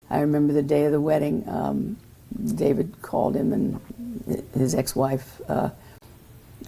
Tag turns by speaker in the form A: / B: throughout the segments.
A: I remember the day of the wedding, David called him, and his ex-wife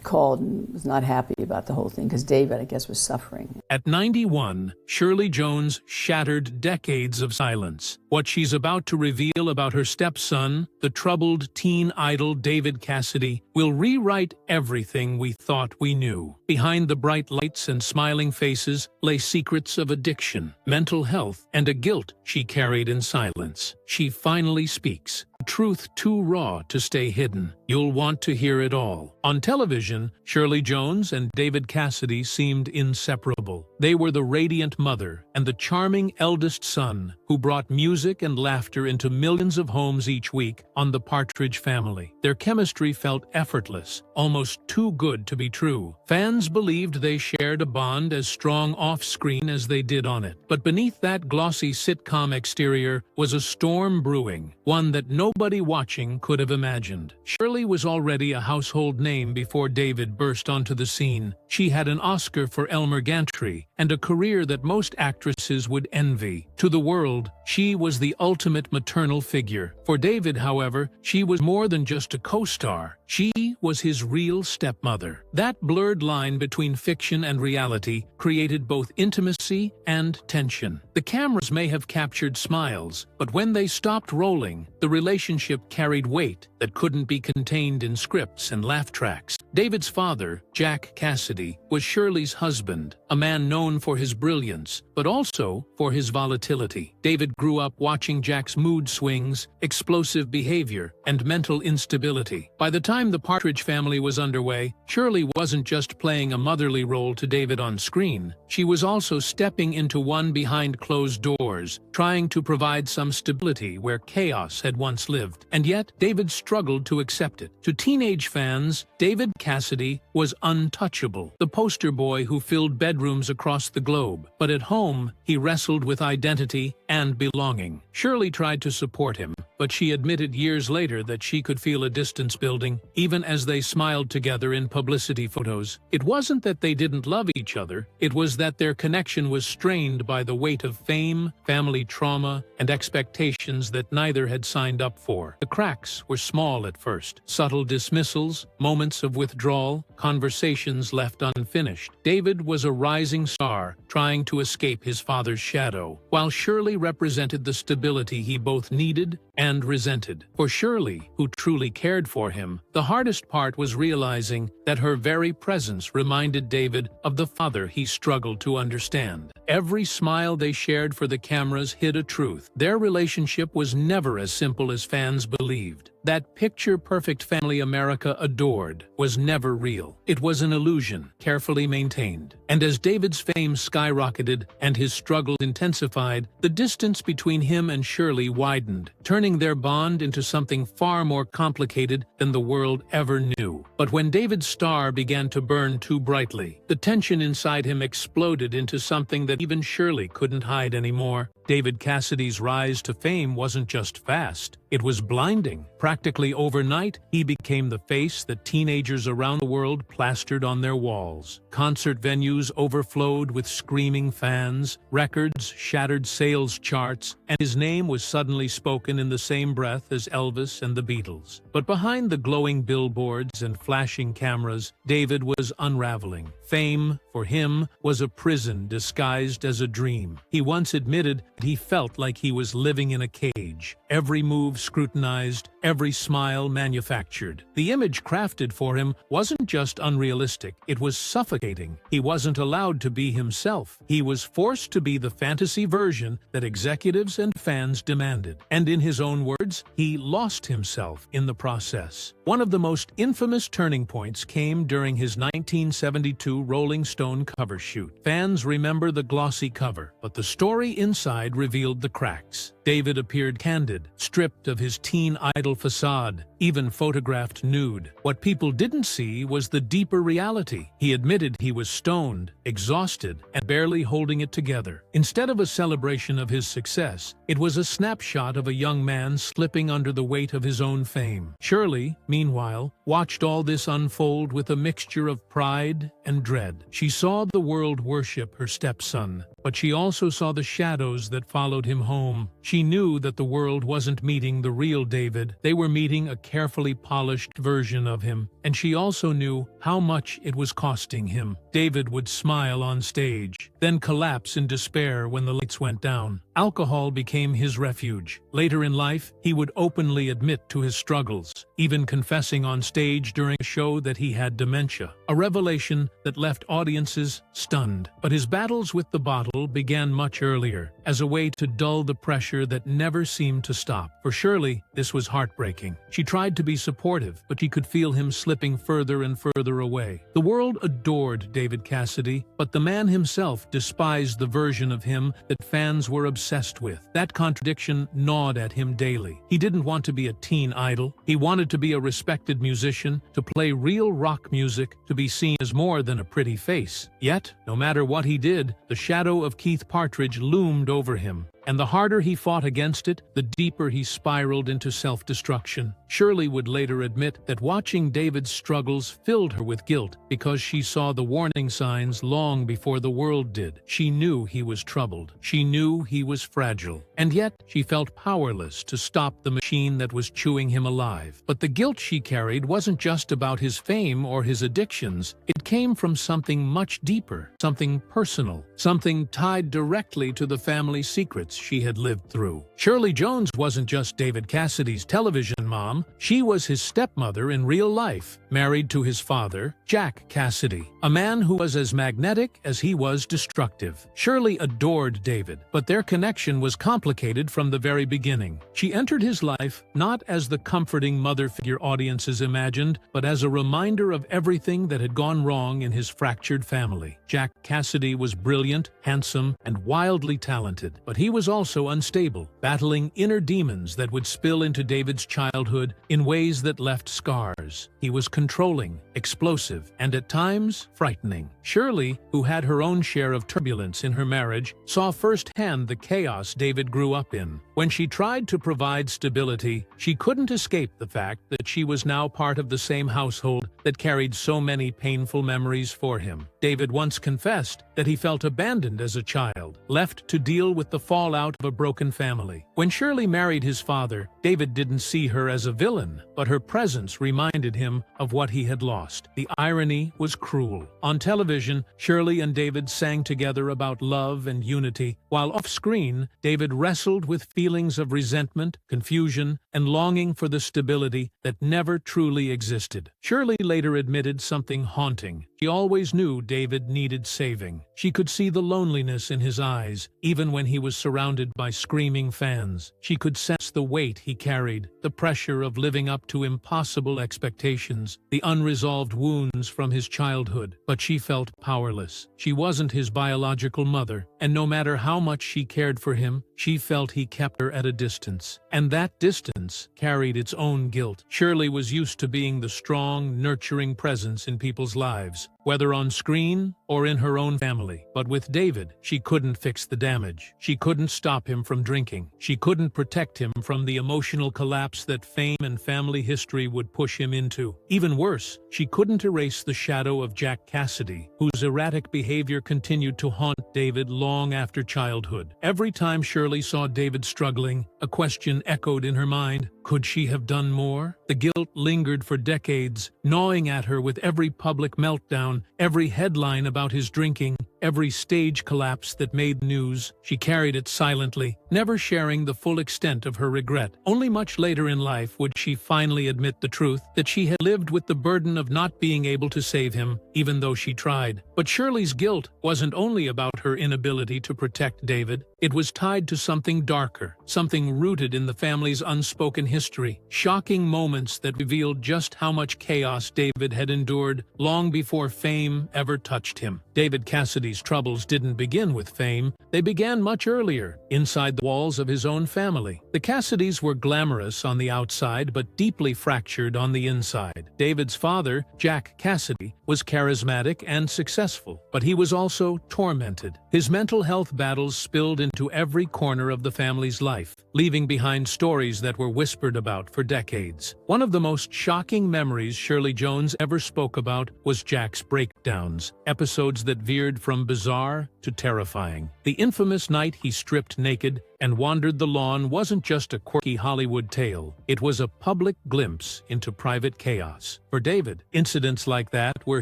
A: called and was not happy about the whole thing because David, I guess, was suffering.
B: At 91, Shirley Jones shattered decades of silence. What she's about to reveal about her stepson, the troubled teen idol David Cassidy, will rewrite everything we thought we knew. Behind the bright lights and smiling faces lay secrets of addiction, mental health, and a guilt she carried in silence. She finally speaks. Truth too raw to stay hidden. You'll want to hear it all. On television, Shirley Jones and David Cassidy seemed inseparable. They were the radiant mother and the charming eldest son who brought music and laughter into millions of homes each week on The Partridge Family. Their chemistry felt effortless, almost too good to be true. Fans believed they shared a bond as strong off-screen as they did on it. But beneath that glossy sitcom exterior was a storm brewing, one that nobody watching could have imagined. Shirley was already a household name before David burst onto the scene. She had an Oscar for Elmer Gantry and a career that most actresses would envy. To the world, she was the ultimate maternal figure. For David, however, she was more than just a co-star. She was his real stepmother. That blurred line between fiction and reality created both intimacy and tension. The cameras may have captured smiles, but when they stopped rolling, the relationship carried weight that couldn't be contained in scripts and laugh tracks. David's father, Jack Cassidy, was Shirley's husband, a man known for his brilliance, but also for his volatility. David grew up watching Jack's mood swings, explosive behavior, and mental instability. By the time The Partridge Family was underway, Shirley wasn't just playing a motherly role to David on screen. She was also stepping into one behind closed doors, trying to provide some stability where chaos had once lived. And yet, David struggled to accept it. To teenage fans, David Cassidy was untouchable, the poster boy who filled bedrooms across the globe. But at home, he wrestled with identity and belonging. Shirley tried to support him, but she admitted years later that she could feel a distance building, even as they smiled together in publicity photos. It wasn't that they didn't love each other, it was that their connection was strained by the weight of fame, family trauma, and expectations that neither had signed up for. The cracks were small at first. Subtle dismissals, moments of withdrawal, conversations left unfinished. David was a rising star, trying to escape his father's shadow, while Shirley represented the stability he both needed and resented. For Shirley, who truly cared for him, the hardest part was realizing that her very presence reminded David of the father he struggled to understand. Every smile they shared for the cameras hid a truth. Their relationship was never as simple as fans believed. That picture-perfect family America adored was never real. It was an illusion, carefully maintained. And as David's fame skyrocketed and his struggle intensified, the distance between him and Shirley widened, turning their bond into something far more complicated than the world ever knew. But when David's star began to burn too brightly, the tension inside him exploded into something that even Shirley couldn't hide anymore. David Cassidy's rise to fame wasn't just fast, it was blinding. Practically overnight, he became the face that teenagers around the world plastered on their walls. Concert venues overflowed with screaming fans, records shattered sales charts, and his name was suddenly spoken in the same breath as Elvis and the Beatles. But behind the glowing billboards and flashing cameras, David was unraveling. Fame, for him, was a prison disguised as a dream. He once admitted that he felt like he was living in a cage, every move scrutinized, every smile manufactured. The image crafted for him wasn't just unrealistic, it was suffocating. He wasn't allowed to be himself. He was forced to be the fantasy version that executives and fans demanded. And in his own words, he lost himself in the process. One of the most infamous turning points came during his 1972 Rolling Stone cover shoot. Fans remember the glossy cover, but the story inside revealed the cracks. David appeared candid, stripped of his teen idol facade, even photographed nude. What people didn't see was the deeper reality. He admitted he was stoned, exhausted, and barely holding it together. Instead of a celebration of his success, it was a snapshot of a young man slipping under the weight of his own fame. Shirley, meanwhile, watched all this unfold with a mixture of pride and dread. She saw the world worship her stepson, but she also saw the shadows that followed him home. She knew that the world wasn't meeting the real David. They were meeting a carefully polished version of him, and she also knew how much it was costing him. David would smile on stage, then collapse in despair when the lights went down. Alcohol became his refuge. Later in life, he would openly admit to his struggles, even confessing on stage during a show that he had dementia, a revelation that left audiences stunned. But his battles with the bottle began much earlier, as a way to dull the pressure that never seemed to stop. For Shirley, this was heartbreaking. She tried to be supportive, but she could feel him slipping further and further away. The world adored David Cassidy, but the man himself despised the version of him that fans were obsessed with. That contradiction gnawed at him daily. He didn't want to be a teen idol. He wanted to be a respected musician, to play real rock music, to be seen as more than a pretty face. Yet, no matter what he did, the shadow of Keith Partridge loomed over him. And the harder he fought against it, the deeper he spiraled into self-destruction. Shirley would later admit that watching David's struggles filled her with guilt because she saw the warning signs long before the world did. She knew he was troubled. She knew he was fragile. And yet, she felt powerless to stop the machine that was chewing him alive. But the guilt she carried wasn't just about his fame or his addictions. It came from something much deeper, something personal, something tied directly to the family secrets she had lived through. Shirley Jones wasn't just David Cassidy's television mom. She was his stepmother in real life, married to his father, Jack Cassidy, a man who was as magnetic as he was destructive. Shirley adored David, but their connection was complicated from the very beginning. She entered his life not as the comforting mother figure audiences imagined, but as a reminder of everything that had gone wrong in his fractured family. Jack Cassidy was brilliant, handsome, and wildly talented, but he was also unstable, battling inner demons that would spill into David's childhood in ways that left scars. He was controlling, explosive, and at times frightening. Shirley, who had her own share of turbulence in her marriage, saw firsthand the chaos David grew up in. When she tried to provide stability, she couldn't escape the fact that she was now part of the same household that carried so many painful memories for him. David once confessed that he felt abandoned as a child, left to deal with the fallout of a broken family. When Shirley married his father, David didn't see her as a villain, but her presence reminded him of what he had lost. The irony was cruel. On television, Shirley and David sang together about love and unity, while off-screen, David wrestled with feelings of resentment, confusion, and longing for the stability that never truly existed. Shirley later admitted something haunting. She always knew David needed saving. She could see the loneliness in his eyes, even when he was surrounded by screaming fans. She could sense the weight he carried, the pressure of living up to impossible expectations, the unresolved wounds from his childhood. But she felt powerless. She wasn't his biological mother, and no matter how much she cared for him, she felt he kept her at a distance. And that distance carried its own guilt. Shirley was used to being the strong, nurturing presence in people's lives, whether on screen or in her own family. But with David, she couldn't fix the damage. She couldn't stop him from drinking. She couldn't protect him from the emotional collapse that fame and family history would push him into. Even worse, she couldn't erase the shadow of Jack Cassidy, whose erratic behavior continued to haunt David long after childhood. Every time Shirley saw David struggling, a question echoed in her mind. Could she have done more? The guilt lingered for decades, gnawing at her with every public meltdown, every headline about his drinking, every stage collapse that made news. She carried it silently, never sharing the full extent of her regret. Only much later in life would she finally admit the truth, that she had lived with the burden of not being able to save him, even though she tried. But Shirley's guilt wasn't only about her inability to protect David. It was tied to something darker, something rooted in the family's unspoken history, shocking moments that revealed just how much chaos David had endured long before fame ever touched him. David Cassidy's troubles didn't begin with fame. They began much earlier, inside the walls of his own family. The Cassidys were glamorous on the outside, but deeply fractured on the inside. David's father, Jack Cassidy, was charismatic and successful, but he was also tormented. His mental health battles spilled into every corner of the family's life, leaving behind stories that were whispered about for decades. One of the most shocking memories Shirley Jones ever spoke about was Jack's breakdown. breakdowns, episodes that veered from bizarre to terrifying. The infamous night he stripped naked and wandered the lawn wasn't just a quirky Hollywood tale. It was a public glimpse into private chaos. For David, incidents like that were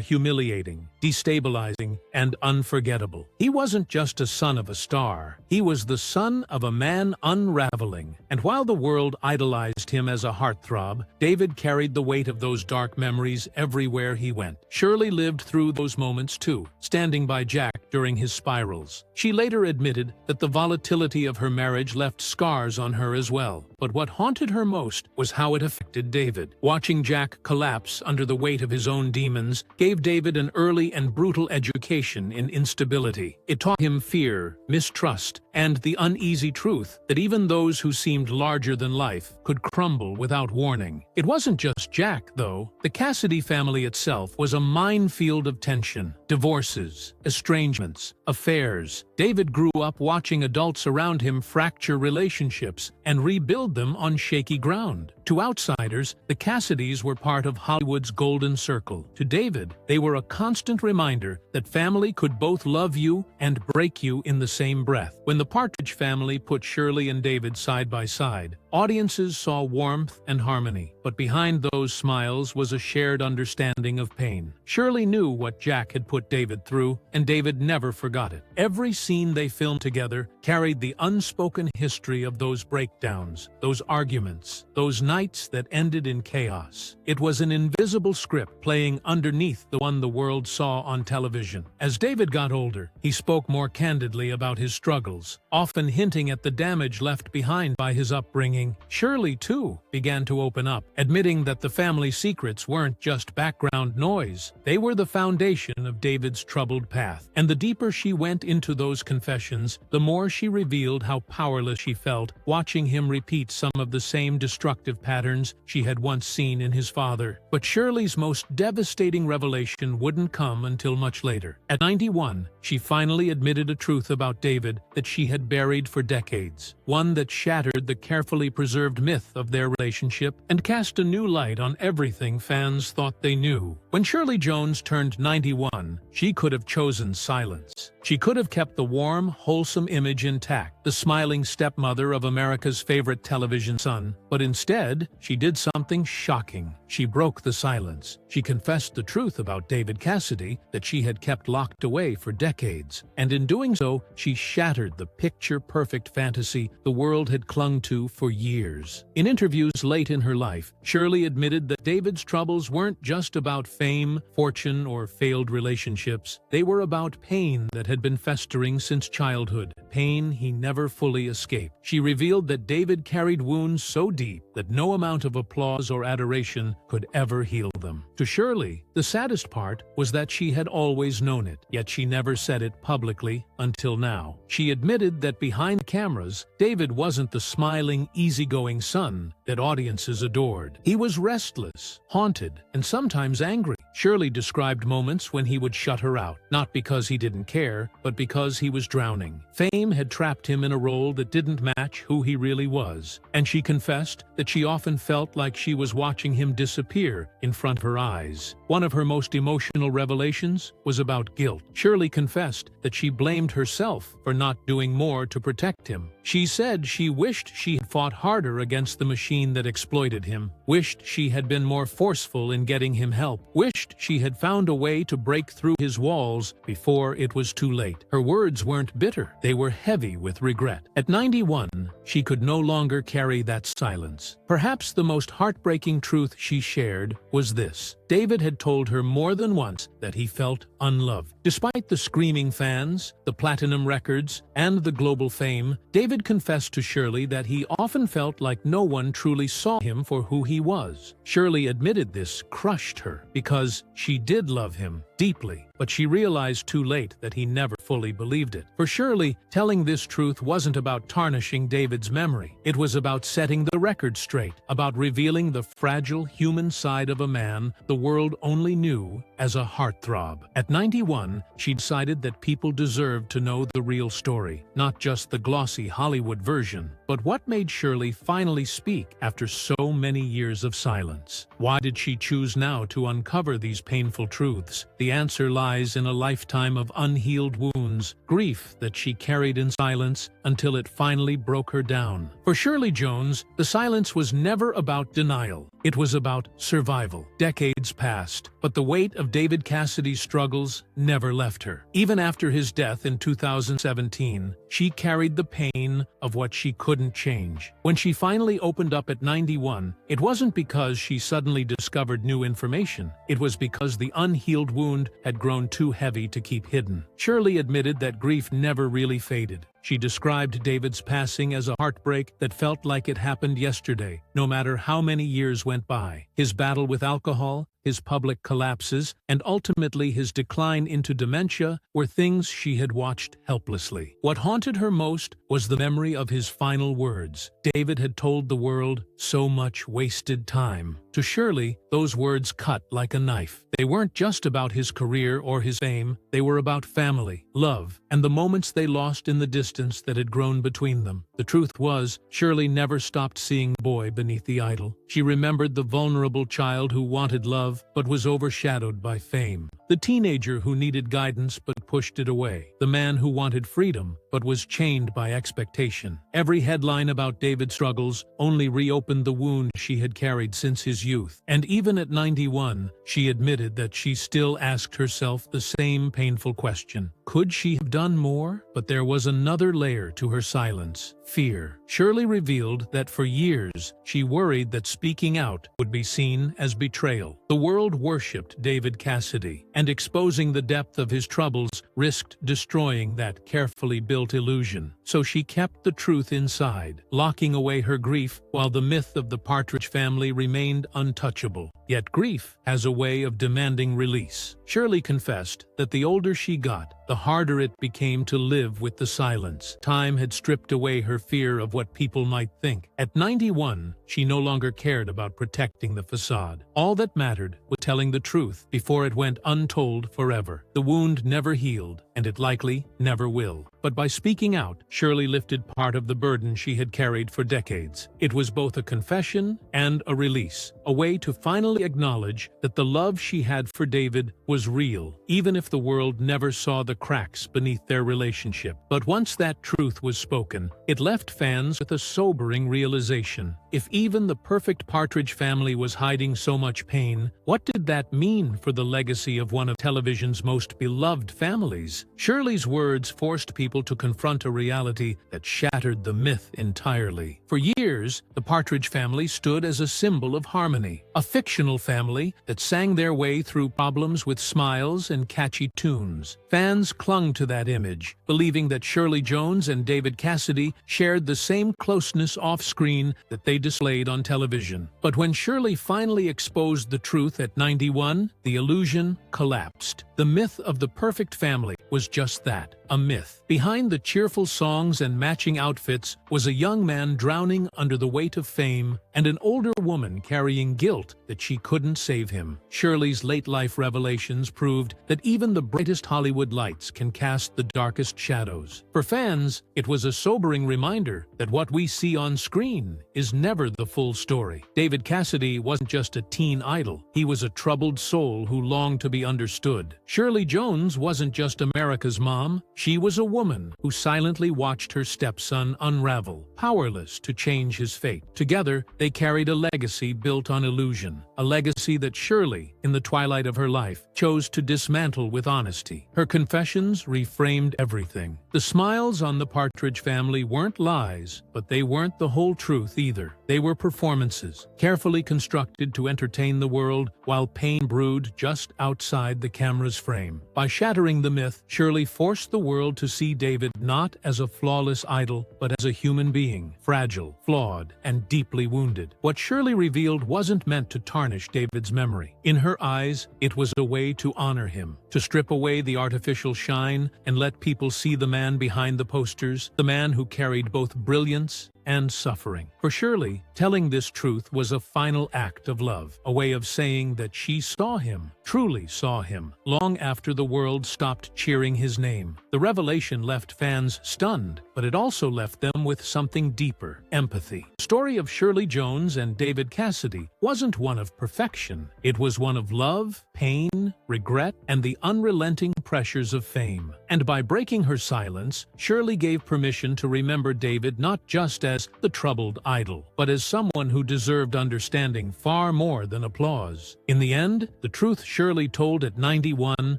B: humiliating, destabilizing, and unforgettable. He wasn't just a son of a star. He was the son of a man unraveling. And while the world idolized him as a heartthrob, David carried the weight of those dark memories everywhere he went. Shirley lived through those moments too, standing by Jack during his spirals. She later admitted that the volatility of her marriage left scars on her as well. But what haunted her most was how it affected David. Watching Jack collapse under the weight of his own demons gave David an early and brutal education in instability. It taught him fear, mistrust, and the uneasy truth that even those who seemed larger than life could crumble without warning. It wasn't just Jack, though. The Cassidy family itself was a minefield of tension. Divorces, estrangements, affairs. David grew up watching adults around him fracture relationships and rebuild them on shaky ground. To outsiders, the Cassidys were part of Hollywood's golden circle. To David, they were a constant reminder that family could both love you and break you in the same breath. When the Partridge family put Shirley and David side by side, audiences saw warmth and harmony. But behind those smiles was a shared understanding of pain. Shirley knew what Jack had put David through, and David never forgot it. Every scene they filmed together carried the unspoken history of those breakdowns, those arguments, those nights that ended in chaos. It was an invisible script playing underneath the one the world saw on television. As David got older, he spoke more candidly about his struggles, often hinting at the damage left behind by his upbringing. Shirley, too, began to open up, admitting that the family secrets weren't just background noise. They were the foundation of David's troubled path. And the deeper she went into those confessions, the more she revealed how powerless she felt, watching him repeat some of the same destructive patterns she had once seen in his father. But Shirley's most devastating revelation wouldn't come until much later. At 91, she finally admitted a truth about David that she had buried for decades, one that shattered the carefully preserved myth of their relationship and cast a new light on everything fans thought they knew. When Shirley Jones turned 91, she could have chosen silence. She could have kept the warm, wholesome image intact, the smiling stepmother of America's favorite television son. But instead, she did something shocking. She broke the silence. She confessed the truth about David Cassidy that she had kept locked away for decades. And in doing so, she shattered the picture-perfect fantasy the world had clung to for years. In interviews late in her life, Shirley admitted that David's troubles weren't just about fame, fortune, or failed relationships. They were about pain that had been festering since childhood, pain he never fully escaped. She revealed that David carried wounds so deep that no amount of applause or adoration could ever heal them. To Shirley, the saddest part was that she had always known it, yet she never said it publicly until now. She admitted that behind cameras, David wasn't the smiling, easygoing son that audiences adored. He was restless, haunted, and sometimes angry. Shirley described moments when he would shut her out, not because he didn't care, but because he was drowning. Fame had trapped him in a role that didn't match who he really was, and she confessed that she often felt like she was watching him disappear in front of her eyes. One of her most emotional revelations was about guilt. Shirley confessed that she blamed herself for not doing more to protect him. She said she wished she had fought harder against the machine that exploited him, wished she had been more forceful in getting him help, wished she had found a way to break through his walls before it was too late. Her words weren't bitter, they were heavy with regret. At 91, she could no longer carry that silence. Perhaps the most heartbreaking truth she shared was this: David had told her more than once that he felt unloved. Despite the screaming fans, the platinum records, and the global fame, David confessed to Shirley that he often felt like no one truly saw him for who he was. Shirley admitted this crushed her because she did love him deeply, but she realized too late that he never fully believed it. For Shirley, telling this truth wasn't about tarnishing David's memory. It was about setting the record straight, about revealing the fragile human side of a man the world only knew as a heartthrob. At 91, she decided that people deserved to know the real story, not just the glossy Hollywood version. But what made Shirley finally speak after so many years of silence? Why did she choose now to uncover these painful truths? The answer lies in a lifetime of unhealed wounds, grief that she carried in silence until it finally broke her down. For Shirley Jones, the silence was never about denial. It was about survival. Decades passed, but the weight of David Cassidy's struggles never left her. Even after his death in 2017, she carried the pain of what she couldn't change. When she finally opened up at 91, it wasn't because she suddenly discovered new information. It was because the unhealed wound had grown too heavy to keep hidden. Shirley admitted that grief never really faded. She described David's passing as a heartbreak that felt like it happened yesterday, no matter how many years went by. His battle with alcohol, his public collapses, and ultimately his decline into dementia were things she had watched helplessly. What haunted her most was the memory of his final words. David had told the world, "So much wasted time." To Shirley, those words cut like a knife. They weren't just about his career or his fame, they were about family, love, and the moments they lost in the distance that had grown between them. The truth was, Shirley never stopped seeing the boy beneath the idol. She remembered the vulnerable child who wanted love but was overshadowed by fame. The teenager who needed guidance but pushed it away. The man who wanted freedom but was chained by expectation. Every headline about David's struggles only reopened the wound she had carried since his youth. And even at 91, she admitted that she still asked herself the same painful question. Could she have done more? But there was another layer to her silence. Fear. Shirley revealed that for years, she worried that speaking out would be seen as betrayal. The world worshipped David Cassidy, and exposing the depth of his troubles risked destroying that carefully built illusion. So she kept the truth inside, locking away her grief while the myth of the Partridge family remained untouchable. Yet grief has a way of demanding release. Shirley confessed that the older she got, the harder it became to live with the silence. Time had stripped away her fear of what people might think. At 91, she no longer cared about protecting the facade. All that mattered was telling the truth before it went untold forever. The wound never healed, and it likely never will. But by speaking out, Shirley lifted part of the burden she had carried for decades. It was both a confession and a release, a way to finally acknowledge that the love she had for David was real, even if the world never saw the cracks beneath their relationship. But once that truth was spoken, it left fans with a sobering realization. If even the perfect Partridge family was hiding so much pain, what did that mean for the legacy of one of television's most beloved families? Shirley's words forced people to confront a reality that shattered the myth entirely. For years, the Partridge family stood as a symbol of harmony, a fictional family that sang their way through problems with smiles and catchy tunes. Fans clung to that image, believing that Shirley Jones and David Cassidy shared the same closeness off-screen that they displayed on television. But when Shirley finally exposed the truth at 91, the illusion collapsed. The myth of the perfect family was just that, a myth. Behind the cheerful songs and matching outfits was a young man drowning under the weight of fame and an older woman carrying guilt that she couldn't save him. Shirley's late-life revelations proved that even the brightest Hollywood lights can cast the darkest shadows. For fans, it was a sobering reminder that what we see on screen is never the full story. David Cassidy wasn't just a teen idol. He was a troubled soul who longed to be understood. Shirley Jones wasn't just America's mom. She was a woman who silently watched her stepson unravel, powerless to change his fate. Together, they carried a legacy built on illusion, a legacy that Shirley, in the twilight of her life, chose to dismantle with honesty. Her confessions reframed everything. The smiles on the Partridge family weren't lies, but they weren't the whole truth either. They were performances, carefully constructed to entertain the world while pain brewed just outside the camera's frame. By shattering the myth, Shirley forced the world to see David not as a flawless idol, but as a human being, fragile, flawed, and deeply wounded. What Shirley revealed wasn't meant to tarnish David's memory. In her eyes, it was a way to honor him, to strip away the artificial shine and let people see the man behind the posters, the man who carried both brilliance and suffering. For Shirley, telling this truth was a final act of love, a way of saying that she saw him, truly saw him, long after the world stopped cheering his name. The revelation left fans stunned, but it also left them with something deeper: empathy. The story of Shirley Jones and David Cassidy wasn't one of perfection. It was one of love, pain, regret, and the unrelenting pressures of fame. And by breaking her silence, Shirley gave permission to remember David not just as the troubled idol, but as someone who deserved understanding far more than applause. In the end, the truth Shirley told at 91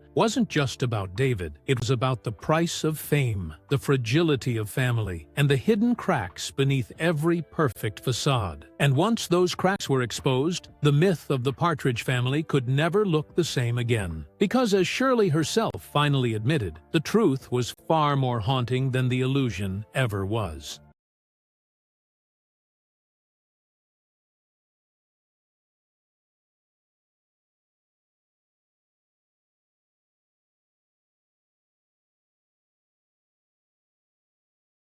B: wasn't just about David. It was about the price of fame, the fragility of family, and the hidden cracks beneath every perfect facade. And once those cracks were exposed, the myth of the Partridge family could never look the same again. Because as Shirley herself finally admitted, the truth was far more haunting than the illusion ever was.